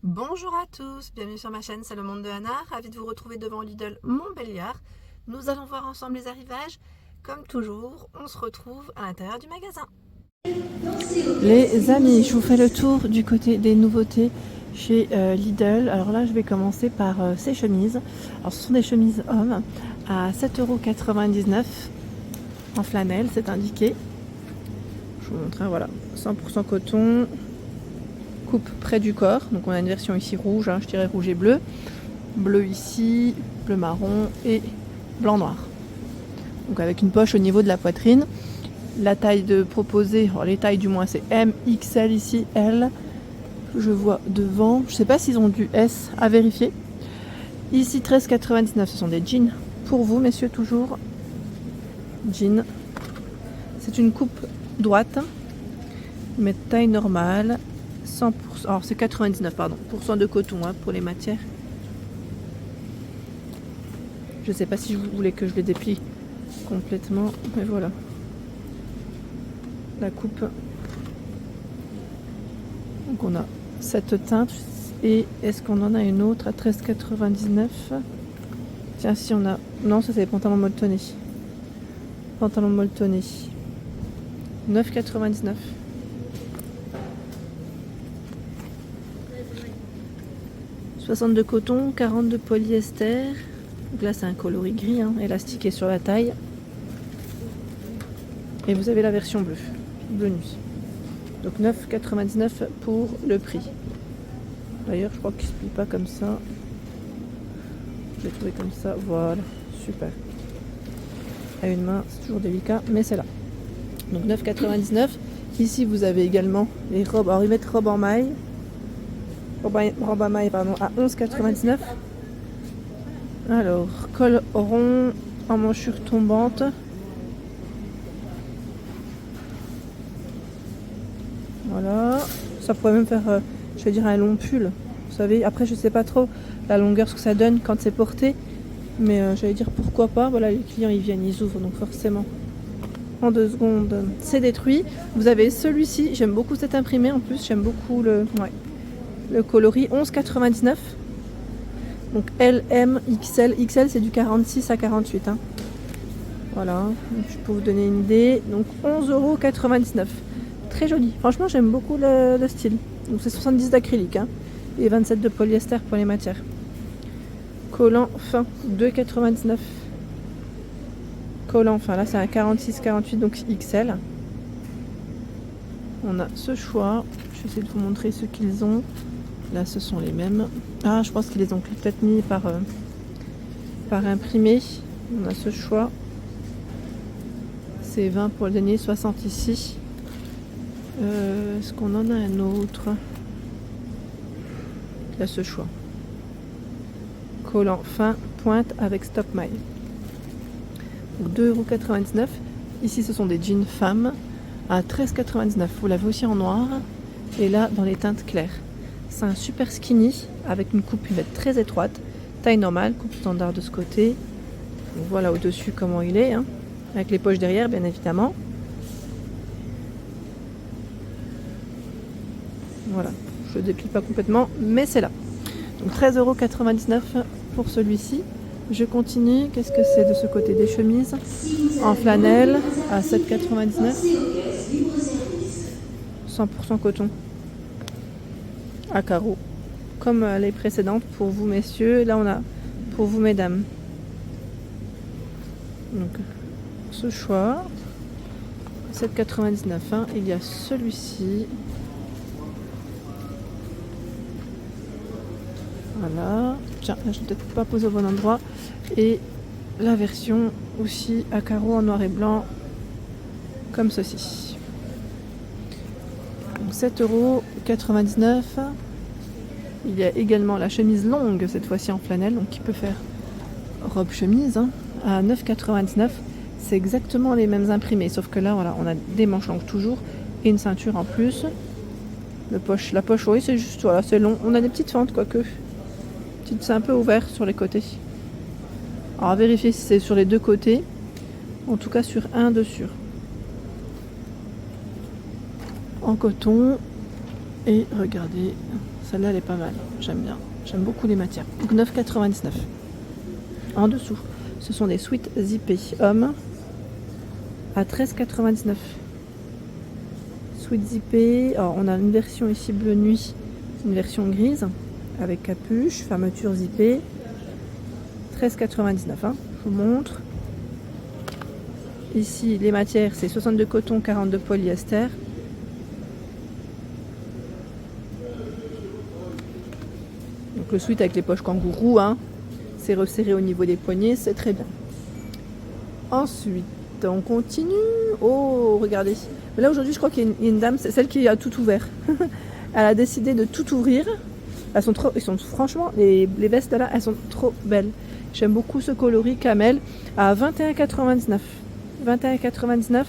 Bonjour à tous, bienvenue sur ma chaîne, c'est le monde de Anna, ravi de vous retrouver devant Lidl Montbéliard. Nous allons voir ensemble les arrivages. Comme toujours, on se retrouve à l'intérieur du magasin. Les amis, je vous fais le tour du côté des nouveautés chez Lidl. Alors là, je vais commencer par ces chemises. Alors ce sont des chemises hommes à 7,99 € en flanelle, c'est indiqué. Je vous montre, voilà, 100% coton. Coupe près du corps, donc on a une version ici rouge, je dirais rouge et bleu, bleu ici, bleu marron et blanc noir, donc avec une poche au niveau de la poitrine. La taille de proposée, les tailles du moins, c'est M, XL ici, L, je vois devant, je sais pas s'ils ont du S, à vérifier. Ici 13,99 €, ce sont des jeans pour vous messieurs, toujours jeans. C'est une coupe droite mais taille normale, 100%, alors c'est 99 pardon, % de coton pour les matières. Je sais pas si vous voulez que je les déplie complètement, mais voilà. La coupe. Donc on a cette teinte. Et est-ce qu'on en a une autre à 13,99 €? Tiens, si on a. Non, ça c'est les pantalons molletonnés. Pantalons molletonnés. 9,99 €. 60 de coton, 40 de polyester. Donc là c'est un coloris gris, élastiqué sur la taille. Et vous avez la version bleue, bleu nuit. Donc 9,99 € pour le prix. D'ailleurs je crois qu'il ne se plie pas comme ça. Je l'ai trouvé comme ça, voilà, super. À une main c'est toujours délicat, mais c'est là. Donc 9,99 €. Ici vous avez également les robes, alors ils mettent robe en maille. Robe à maille pardon, à 11,99 €. Alors, col rond en manchure tombante. Voilà. Ça pourrait même faire, je vais dire, un long pull. Vous savez, après je sais pas trop la longueur ce que ça donne quand c'est porté. Mais j'allais dire pourquoi pas. Voilà, les clients ils viennent, ils ouvrent, donc forcément. En 2 secondes, c'est détruit. Vous avez celui-ci, j'aime beaucoup cet imprimé en plus. J'aime beaucoup le coloris, 11,99 €. Donc L, M, XL. XL c'est du 46 à 48. Voilà, donc je peux vous donner une idée. Donc 11,99 €. Très joli. Franchement j'aime beaucoup le style. Donc c'est 70 d'acrylique et 27 de polyester pour les matières. Collant fin, 2,99 €. Collant fin, là c'est un 46-48, donc XL. On a ce choix. Je vais essayer de vous montrer ce qu'ils ont. Là ce sont les mêmes. Ah, je pense qu'ils les ont peut-être mis par imprimé. On a ce choix. C'est 20 pour le dernier, 60 ici. Est-ce qu'on en a un autre? Il y a ce choix. Collant fin, pointe avec stop maille. Donc 2,99 €. Ici ce sont des jeans femmes à 13,99 €. Vous l'avez aussi en noir. Et là dans les teintes claires. C'est un super skinny avec une coupe cuvette très étroite. Taille normale, coupe standard de ce côté. Donc voilà au-dessus comment il est. Avec les poches derrière bien évidemment. Voilà, je ne déplie pas complètement, mais c'est là. Donc 13,99 € pour celui-ci. Je continue. Qu'est-ce que c'est de ce côté? Des chemises en flanelle à 7,99 €. 100% coton. À carreaux. Comme les précédentes pour vous messieurs. Là on a pour vous mesdames. Donc ce choix. 7,99 €. Il y a celui-ci. Voilà, tiens, je vais peut-être pas poser au bon endroit. Et la version aussi à carreaux en noir et blanc, comme ceci. Donc 7,99 €. Il y a également la chemise longue, cette fois-ci en flanelle, donc qui peut faire robe chemise, à 9,99 €. C'est exactement les mêmes imprimés, sauf que là, voilà, on a des manches longues toujours et une ceinture en plus. La poche, oui, c'est juste, voilà, c'est long. On a des petites fentes, quoique. C'est un peu ouvert sur les côtés. Alors à vérifier si c'est sur les deux côtés. En tout cas sur un dessus. En coton. Et regardez, celle-là elle est pas mal, j'aime bien. J'aime beaucoup les matières. Donc 9,99. En dessous, ce sont des sweats zippés hommes à 13,99. Sweats zippés. Alors on a une version ici bleu nuit, une version grise avec capuche, fermeture zippée. 13,99. Hein. Je vous montre. Ici, les matières, c'est 62 coton, 42 polyester. Donc le sweat avec les poches kangourou, hein. C'est resserré au niveau des poignets, c'est très bien. Ensuite, on continue. Oh, regardez. Mais là, aujourd'hui, je crois qu'il y a une dame, c'est celle qui a tout ouvert. Elle a décidé de tout ouvrir. Elles sont franchement, les vestes là, elles sont trop belles. J'aime beaucoup ce coloris camel à 21,99. 21,99.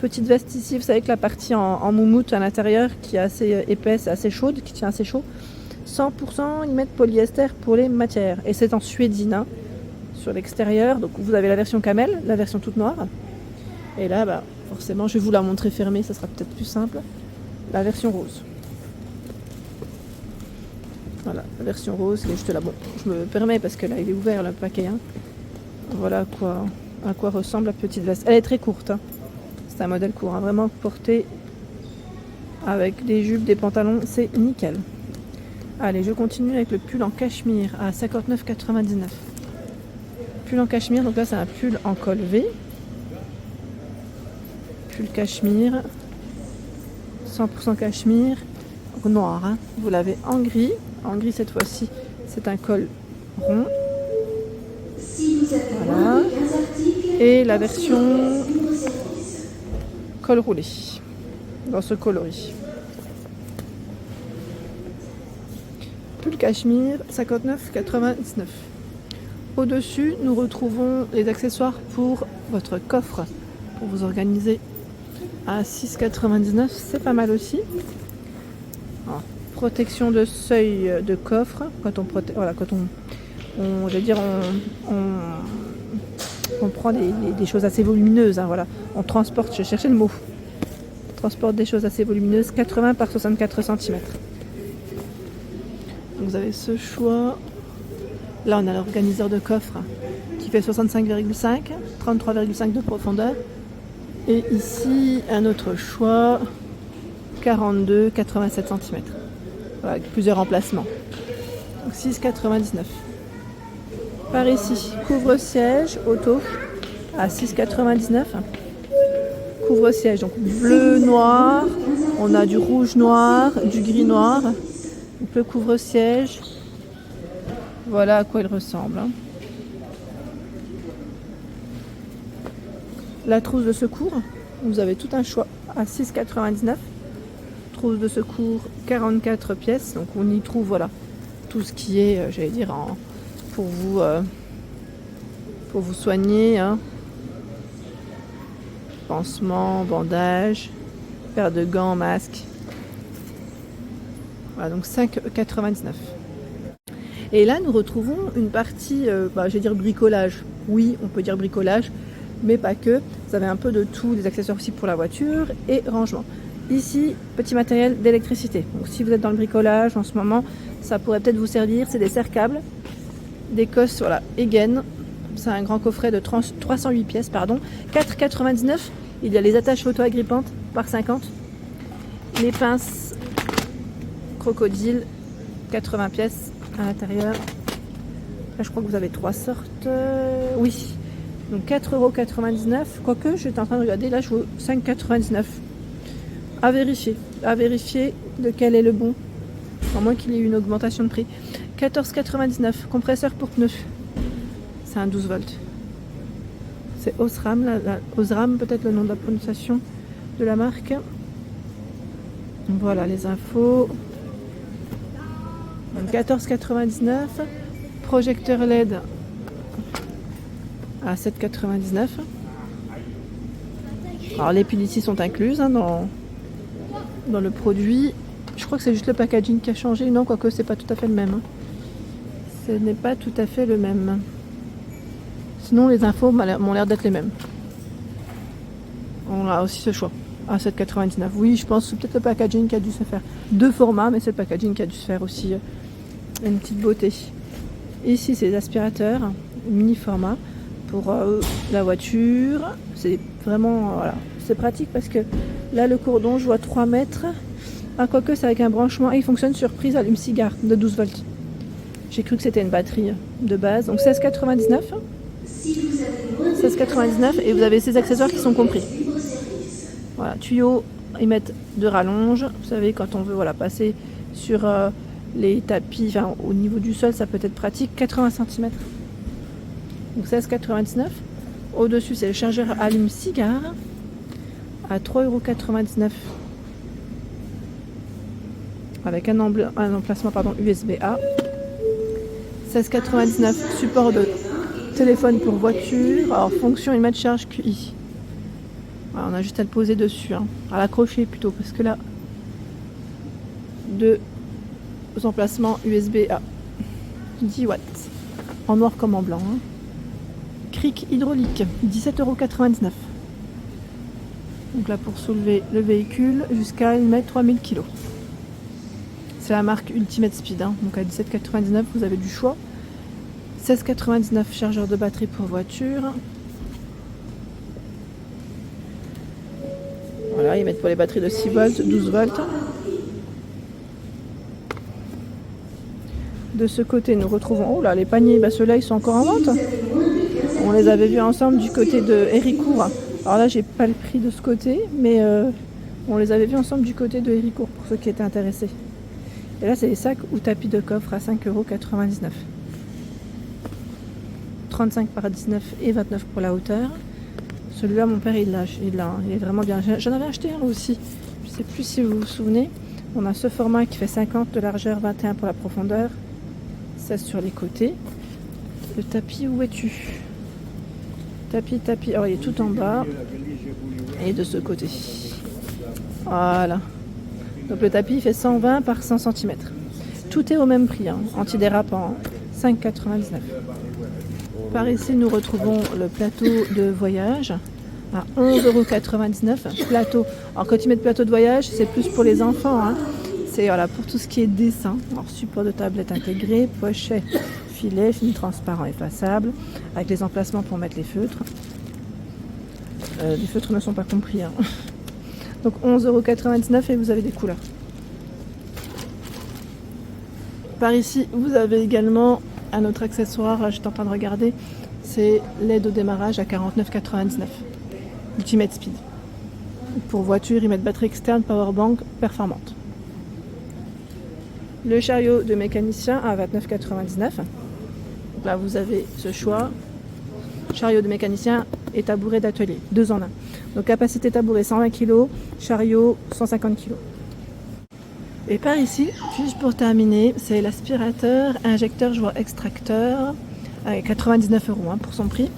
Petite veste ici, vous savez que la partie en moumoute à l'intérieur qui est assez épaisse, assez chaude, qui tient assez chaud. 100% ils mettent polyester pour les matières. Et c'est en suédine hein, sur l'extérieur. Donc vous avez la version camel, la version toute noire. Et là, bah, forcément, je vais vous la montrer fermée, ça sera peut-être plus simple. La version rose. Voilà, la version rose, qui est juste là. Bon, je me permets parce que là, il est ouvert le paquet. Hein. Voilà à quoi ressemble la petite veste. Elle est très courte. Hein. C'est un modèle court, hein. Vraiment porté avec des jupes, des pantalons, c'est nickel. Allez, je continue avec le pull en cachemire à 59,99. Pull en cachemire, donc là, c'est un pull en col V. Pull cachemire, 100% cachemire, noir. Hein. Vous l'avez en gris. En gris cette fois-ci, c'est un col rond. Voilà. Et la version col roulé dans ce coloris. Pull cachemire 59,99. Au-dessus, nous retrouvons les accessoires pour votre coffre pour vous organiser à 6,99. C'est pas mal aussi. Alors, protection de seuil de coffre quand on voilà, quand on prend des choses assez volumineuses, hein, voilà. On transporte, je cherchais le mot. On transporte des choses assez volumineuses, 80 par 64 cm. Donc vous avez ce choix. Là on a l'organiseur de coffre qui fait 65,5, 33,5 de profondeur. Et ici un autre choix, 42, 87 cm. Voilà, avec plusieurs emplacements. Donc 6,99. Par ici, couvre-siège auto à 6,99. Couvre-siège, donc bleu, noir. On a du rouge noir, du gris noir. Donc le couvre-siège. Voilà à quoi il ressemble. Hein. La trousse de secours, vous avez tout un choix à 6,99. Trousse de secours, 44 pièces. Donc on y trouve voilà tout ce qui est, j'allais dire, pour vous soigner. Hein. Pansement, bandage, paire de gants, masque. Voilà, donc 5,99. Et là, nous retrouvons une partie, je vais dire bricolage. Oui, on peut dire bricolage, mais pas que. Vous avez un peu de tout, des accessoires aussi pour la voiture et rangement. Ici, petit matériel d'électricité. Donc si vous êtes dans le bricolage en ce moment, ça pourrait peut-être vous servir. C'est des serre-câbles, des cosses, voilà, Egen. C'est un grand coffret de 308 pièces, pardon. 4,99. Il y a les attaches photo-agrippantes par 50. Les pinces crocodile, 80 pièces à l'intérieur. Là, je crois que vous avez 3 sortes. Oui. Donc 4,99 €. Quoique, j'étais en train de regarder. Là, je vois 5,99 €. À vérifier. À vérifier lequel est le bon. À moins qu'il y ait une augmentation de prix. 14,99 €. Compresseur pour pneus. C'est un 12 volts. C'est Osram. Osram, peut-être le nom de la prononciation de la marque. Voilà les infos. 14,99 €. Projecteur LED à 7,99 €. Alors les piles ici sont incluses hein, dans le produit. Je crois que c'est juste le packaging qui a changé. Non, quoique c'est pas tout à fait le même. Hein. Ce n'est pas tout à fait le même. Sinon les infos m'ont l'air d'être les mêmes. On a aussi ce choix. à 7,99 €. Oui, je pense que c'est peut-être le packaging qui a dû se faire. Deux formats, mais c'est le packaging qui a dû se faire aussi une petite beauté. Ici, c'est les aspirateurs mini format pour la voiture. C'est vraiment, voilà, c'est pratique parce que là, le cordon, je vois 3 mètres. Ah, quoique, c'est avec un branchement et il fonctionne sur prise allume-cigare de 12 volts. J'ai cru que c'était une batterie de base. Donc 16,99 €. 16,99 € et vous avez ces accessoires qui sont compris. Voilà, tuyaux, ils mettent de rallonge. Vous savez, quand on veut voilà, passer sur les tapis, enfin, au niveau du sol, ça peut être pratique. 80 cm. Donc 16,99 €. Au-dessus, c'est le chargeur allume-cigare à 3,99 € avec un emplacement USB-A. 16,99 €. Support de téléphone pour voiture. Alors, fonction image charge QI. Voilà, on a juste à le poser dessus, hein. À l'accrocher plutôt, parce que là, deux emplacements USB-A. 10 watts. En noir comme en blanc. Hein. Cric hydraulique, 17,99 €. Donc là, pour soulever le véhicule jusqu'à 3000 kg. C'est la marque Ultimate Speed. Hein. Donc à 17,99 €, vous avez du choix. 16,99 € chargeur de batterie pour voiture. Voilà, ils mettent pour les batteries de 6 volts, 12 volts. De ce côté, nous retrouvons... Oh là, les paniers, bah ceux-là, ils sont encore en vente. On les avait vus ensemble du côté de Héricourt. Alors là, j'ai pas le prix de ce côté, mais on les avait vus ensemble du côté de Héricourt, pour ceux qui étaient intéressés. Et là, c'est les sacs ou tapis de coffre à 5,99 €. 35 par 19 et 29 pour la hauteur. Celui-là, mon père, il l'a, il est vraiment bien. J'en avais acheté un aussi. Je ne sais plus si vous vous souvenez. On a ce format qui fait 50 de largeur, 21 pour la profondeur, 16 sur les côtés. Le tapis, où es-tu? Tapis. Alors, il est tout en bas. Et de ce côté. Voilà. Donc, le tapis, il fait 120 par 100 cm. Tout est au même prix, hein, antidérapant. 5,99 €. Par ici, nous retrouvons le plateau de voyage à 11,99 €. Plateau. Alors, quand ils mettent plateau de voyage, c'est plus pour les enfants. Hein. C'est voilà, pour tout ce qui est dessin. Alors, support de tablette intégré, pochet, filet, film transparent effaçable, avec les emplacements pour mettre les feutres. Les feutres ne sont pas compris. Hein. Donc 11,99 € et vous avez des couleurs. Par ici, vous avez également un autre accessoire, j'étais en train de regarder, c'est l'aide au démarrage à 49,99 €. Ultimate Speed. Pour voiture, ils mettent batterie externe, powerbank performante. Le chariot de mécanicien à 29,99 €. Donc là, vous avez ce choix. Chariot de mécanicien et tabouret d'atelier, 2 en 1. Donc capacité tabouret 120 kg, chariot 150 kg. Et par ici, juste pour terminer, c'est l'aspirateur injecteur joie extracteur avec 99 € hein, pour son prix.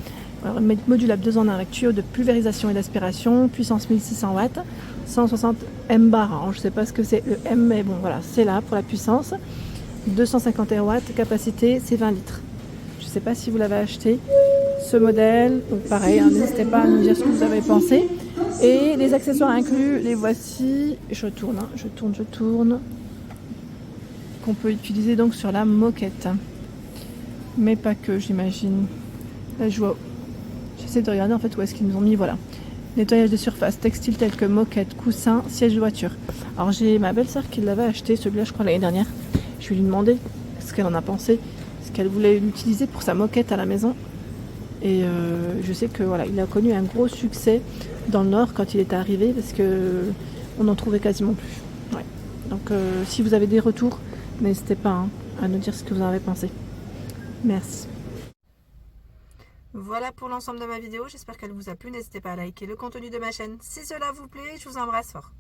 Alors, modulable 2 en 1 avec tuyau de pulvérisation et d'aspiration, puissance 1600 watts, 160 M-bar. Alors, je ne sais pas ce que c'est le M, mais bon voilà, c'est là pour la puissance. 250 watts, capacité c'est 20 litres. Je ne sais pas si vous l'avez acheté, ce modèle. Donc pareil, hein, n'hésitez pas à nous dire ce que vous avez pensé. Et les accessoires inclus, les voici. Je tourne, hein, je tourne. Qu'on peut utiliser donc sur la moquette. Mais pas que, j'imagine. Là, je vois. J'essaie de regarder en fait où est-ce qu'ils nous ont mis. Voilà. Nettoyage des surfaces textiles telles que moquette, coussin, siège de voiture. Alors j'ai ma belle-sœur qui l'avait acheté, celui-là je crois l'année dernière. Je vais lui demander ce qu'elle en a pensé, ce qu'elle voulait l'utiliser pour sa moquette à la maison. Et je sais que voilà, il a connu un gros succès dans le Nord quand il était arrivé parce que on n'en trouvait quasiment plus. Ouais. Donc si vous avez des retours, n'hésitez pas hein, à nous dire ce que vous en avez pensé. Merci. Voilà pour l'ensemble de ma vidéo, j'espère qu'elle vous a plu. N'hésitez pas à liker le contenu de ma chaîne si cela vous plaît. Je vous embrasse fort.